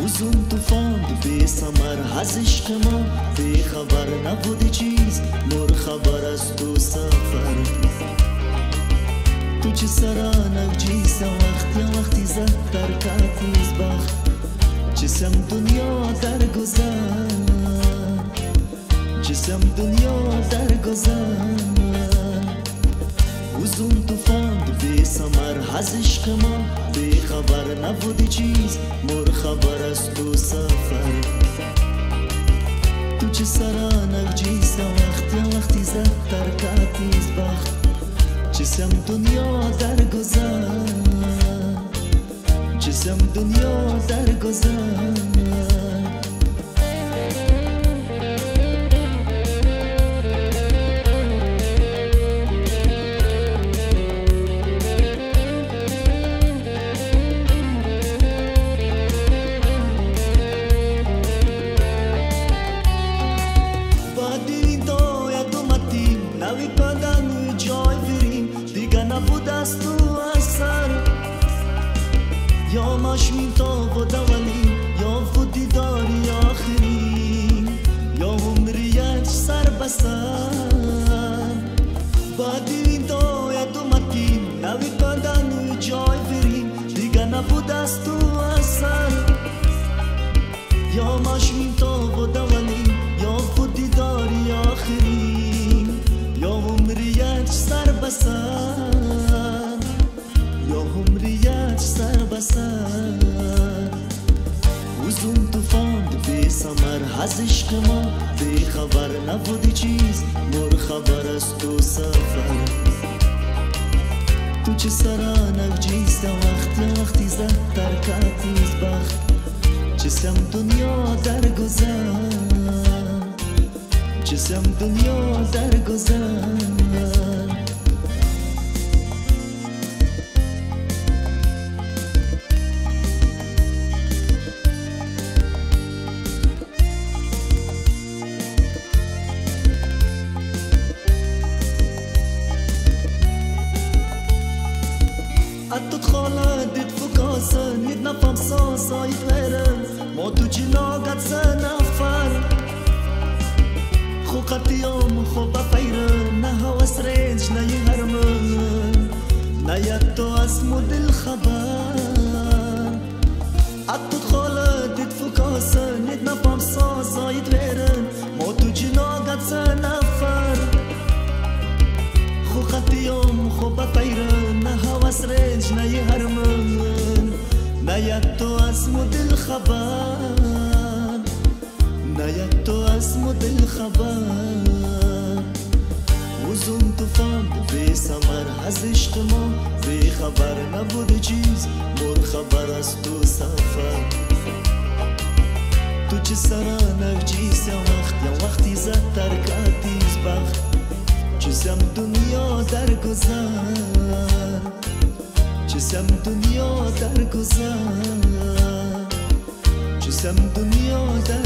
وزون طوفان بی ثمر از عشق ما بی خبر نبودی چیز نور خبر از تو سفر تو چه سرانک جیسا وقتی زد در کاتیز بخت جسم دنیا در گذر جسم دنیا در گذر وزون طوفان بی ثمر از عشق ما بی خبر نبودی چیز مر خبر از تو سفر تو چه سرانک جیسا وقتی زد در کاتیز بخت جسم دنیا در گذر جسم دنیا در گذر نبود از تو اثر یا ماشین تا و دولی یا فودی داری آخری یا عمریت سر بسر بعدی این داید اومدیم نوی بدن جای بریم دیگه نبود از تو اثر یا ماشین تا و دولی یا فودی داری آخری یا عمریت سر بسر سر بسر وزون طوفان بی ثمر از عشق ما بی خبر نبودی چیز مر خبر از تو سفر تو چه سرانک جیسا وقتی زد در کاتیز بخت جسم دنیا در گذر جسم دنیا در گذر Atât haladet fukasa, nit na famsa sa I feren Mo tu jinagat sa nafar Khukat yom khoba fayran Na hawas range na yiharman Na yatto asmu dil khabar Atât haladet fukasa, nit na famsa sa I feren Mo tu jinagat sa nafar Khukat yom khoba fayran Na hawas range na yiharman Na yatto asmu dil khabar Na yatto asmu dil khabar Uzun tufan bی ثمر از عشق ما بی خبر نبود چیز مر خبر از تو سفر تو چه سرانک جیسا وقتی زد در کاتیز بخت جسم دنیا در گذر جسم دنیا در گذر جسم دنیا در